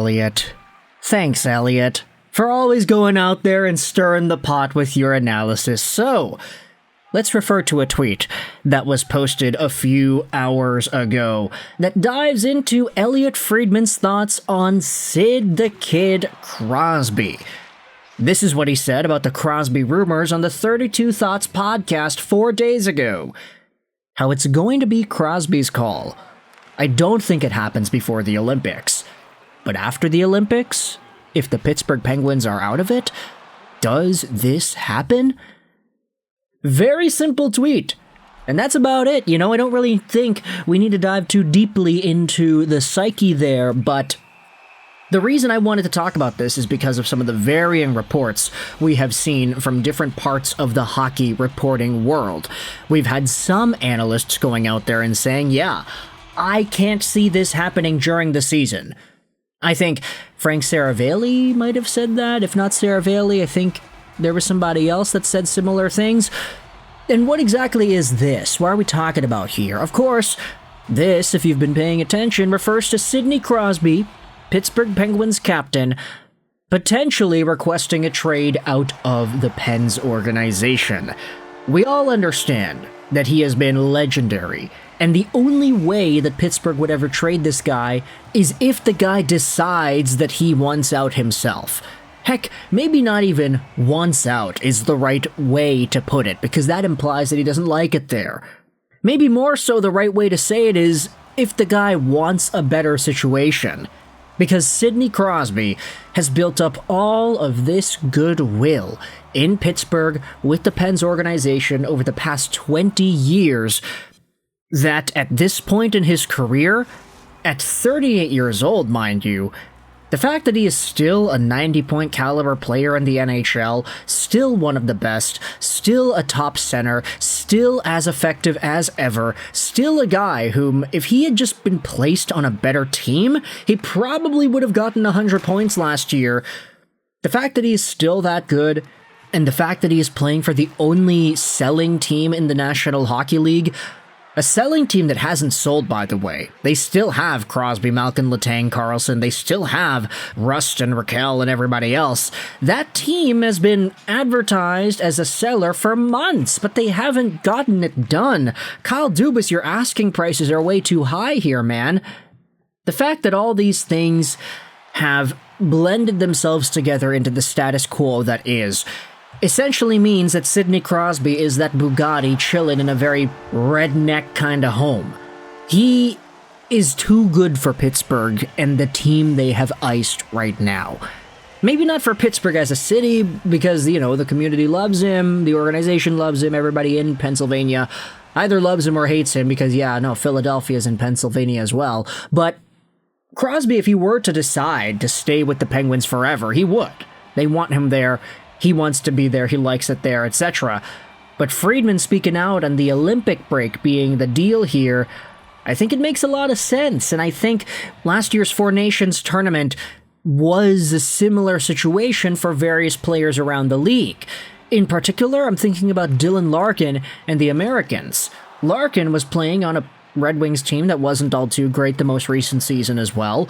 Elliotte. Thanks, Elliotte, for always going out there and stirring the pot with your analysis. So, let's refer to a tweet that was posted a few hours ago that dives into Elliotte Friedman's thoughts on Sid the Kid Crosby. This is what he said about the Crosby rumors on the 32 Thoughts podcast 4 days ago. How it's going to be Crosby's call. I don't think it happens before the Olympics. But after the Olympics, if the Pittsburgh Penguins are out of it, does this happen? Very simple tweet. And that's about it. I don't really think we need to dive too deeply into the psyche there, but the reason I wanted to talk about this is because of some of the varying reports we have seen from different parts of the hockey reporting world. We've had some analysts going out there and saying, yeah, I can't see this happening during the season. I think Frank Saravalli might have said that. If not Saravalli, I think there was somebody else that said similar things. And what exactly is this? What are we talking about here? Of course, this, if you've been paying attention, refers to Sidney Crosby, Pittsburgh Penguins captain, potentially requesting a trade out of the Pens organization. We all understand that he has been legendary, and the only way that Pittsburgh would ever trade this guy is if the guy decides that he wants out himself. Heck, maybe not even wants out is the right way to put it, because that implies that he doesn't like it there. Maybe more so the right way to say it is if the guy wants a better situation. Because Sidney Crosby has built up all of this goodwill in Pittsburgh with the Pens organization over the past 20 years that at this point in his career, at 38 years old, mind you, the fact that he is still a 90-point caliber player in the NHL, still one of the best, still a top center, still as effective as ever, still a guy whom, if he had just been placed on a better team, he probably would have gotten 100 points last year. The fact that he is still that good, and the fact that he is playing for the only selling team in the National Hockey League, a selling team that hasn't sold, by the way. They still have Crosby, Malkin, Letang, Carlson. They still have Rust and Raquel and everybody else. That team has been advertised as a seller for months, but they haven't gotten it done. Kyle Dubas, your asking prices are way too high here, man. The fact that all these things have blended themselves together into the status quo that is essentially means that Sidney Crosby is that Bugatti chilling in a very redneck kind of home. He is too good for Pittsburgh and the team they have iced right now. Maybe not for Pittsburgh as a city, because, the community loves him, the organization loves him, everybody in Pennsylvania either loves him or hates him, because, Philadelphia's in Pennsylvania as well. But Crosby, if he were to decide to stay with the Penguins forever, he would. They want him there. He wants to be there, he likes it there, etc. But Friedman speaking out on the Olympic break being the deal here, I think it makes a lot of sense. And I think last year's Four Nations tournament was a similar situation for various players around the league. In particular, I'm thinking about Dylan Larkin and the Americans. Larkin was playing on a Red Wings team that wasn't all too great the most recent season as well.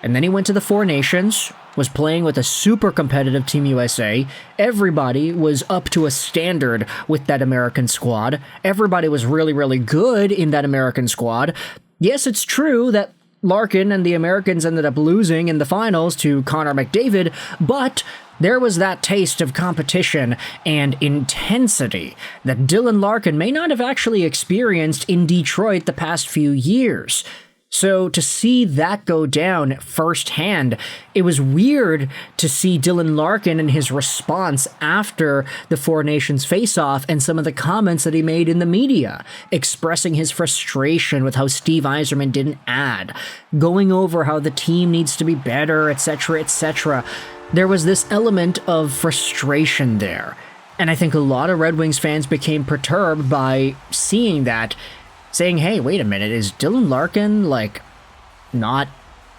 And then he went to the Four Nations, was playing with a super competitive Team USA. Everybody was up to a standard with that American squad. Everybody was really, really good in that American squad. Yes, it's true that Larkin and the Americans ended up losing in the finals to Connor McDavid, but there was that taste of competition and intensity that Dylan Larkin may not have actually experienced in Detroit the past few years. So to see that go down firsthand, it was weird to see Dylan Larkin and his response after the Four Nations face-off and some of the comments that he made in the media, expressing his frustration with how Steve Yzerman didn't add, going over how the team needs to be better, etc., etc. There was this element of frustration there. And I think a lot of Red Wings fans became perturbed by seeing that, saying, hey, wait a minute, is Dylan Larkin, not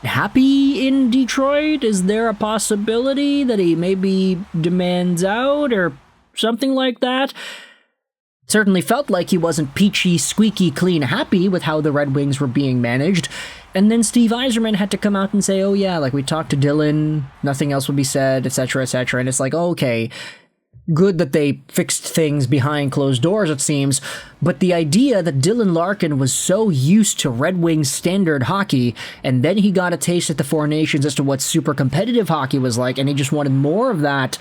happy in Detroit? Is there a possibility that he maybe demands out or something like that? Certainly felt like he wasn't peachy, squeaky, clean happy with how the Red Wings were being managed. And then Steve Yzerman had to come out and say, oh yeah, like we talked to Dylan, nothing else would be said, etc., etc. And it's like, oh, okay, good that they fixed things behind closed doors, it seems. But the idea that Dylan Larkin was so used to Red Wings standard hockey, and then he got a taste at the Four Nations as to what super competitive hockey was like, and he just wanted more of that,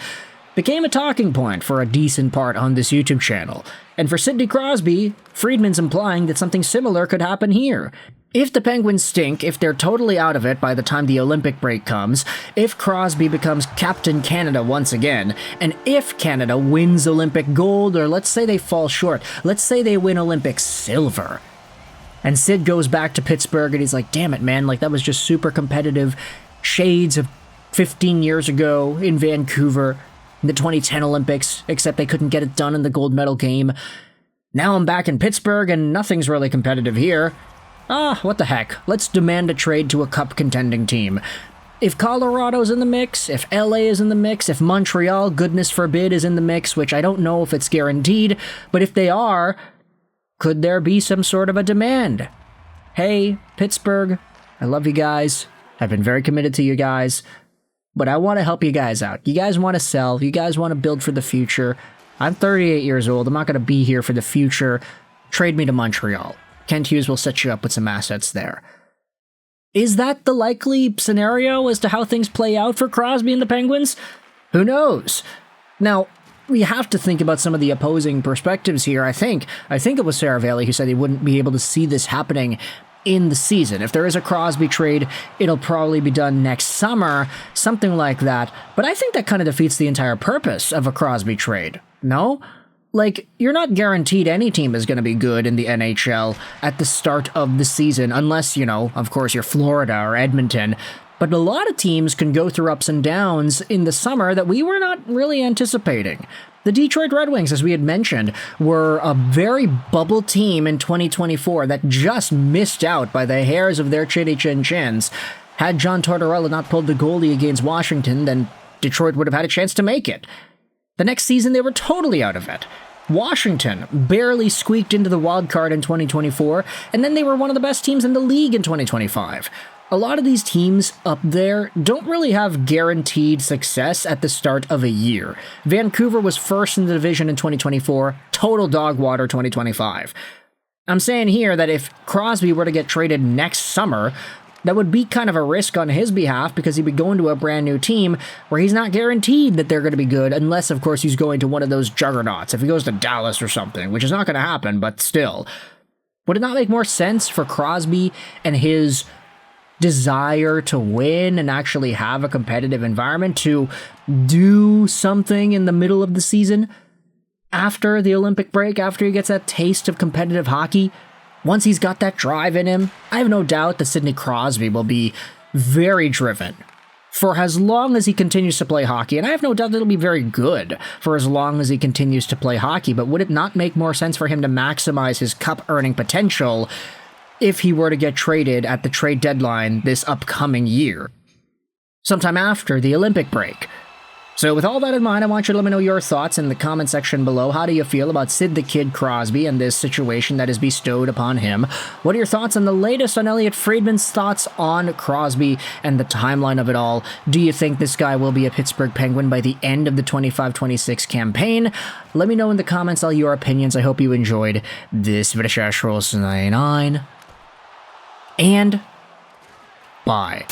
became a talking point for a decent part on this YouTube channel. And for Sidney Crosby, Friedman's implying that something similar could happen here. If the Penguins stink, if they're totally out of it by the time the Olympic break comes, if Crosby becomes Captain Canada once again, and if Canada wins Olympic gold, or let's say they fall short, let's say they win Olympic silver, and Sid goes back to Pittsburgh and he's like, damn it, man, like that was just super competitive, shades of 15 years ago in Vancouver, in the 2010 Olympics, except they couldn't get it done in the gold medal game. Now I'm back in Pittsburgh and nothing's really competitive here. What the heck, let's demand a trade to a cup contending team. If Colorado's in the mix, if LA is in the mix, if Montreal, goodness forbid, is in the mix, which I don't know if it's guaranteed, but if they are, could there be some sort of a demand? Hey, Pittsburgh, I love you guys. I've been very committed to you guys, but I want to help you guys out. You guys want to sell, you guys want to build for the future. I'm 38 years old, I'm not going to be here for the future. Trade me to Montreal. Kent Hughes will set you up with some assets there. Is that the likely scenario as to how things play out for Crosby and the Penguins? Who knows? Now, we have to think about some of the opposing perspectives here. I think it was Sarah Bailey who said he wouldn't be able to see this happening in the season. If there is a Crosby trade, it'll probably be done next summer, something like that. But I think that kind of defeats the entire purpose of a Crosby trade. No? Like, you're not guaranteed any team is going to be good in the NHL at the start of the season, unless, of course, you're Florida or Edmonton. But a lot of teams can go through ups and downs in the summer that we were not really anticipating. The Detroit Red Wings, as we had mentioned, were a very bubble team in 2024 that just missed out by the hairs of their chins. Had John Tortorella not pulled the goalie against Washington, then Detroit would have had a chance to make it. The next season, they were totally out of it. Washington barely squeaked into the wild card in 2024, and then they were one of the best teams in the league in 2025. A lot of these teams up there don't really have guaranteed success at the start of a year. Vancouver was first in the division in 2024, total dog water 2025. I'm saying here that if Crosby were to get traded next summer, that would be kind of a risk on his behalf because he'd be going to a brand new team where he's not guaranteed that they're going to be good unless, of course, he's going to one of those juggernauts. If he goes to Dallas or something, which is not going to happen, but still. Would it not make more sense for Crosby and his desire to win and actually have a competitive environment to do something in the middle of the season after the Olympic break, after he gets that taste of competitive hockey? Once he's got that drive in him, I have no doubt that Sidney Crosby will be very driven for as long as he continues to play hockey, and I have no doubt that it'll be very good for as long as he continues to play hockey, but would it not make more sense for him to maximize his cup-earning potential if he were to get traded at the trade deadline this upcoming year, sometime after the Olympic break? So with all that in mind, I want you to let me know your thoughts in the comment section below. How do you feel about Sid the Kid Crosby and this situation that is bestowed upon him? What are your thoughts on the latest on Elliotte Friedman's thoughts on Crosby and the timeline of it all? Do you think this guy will be a Pittsburgh Penguin by the end of the 25-26 campaign? Let me know in the comments all your opinions. I hope you enjoyed this video. 99 and bye.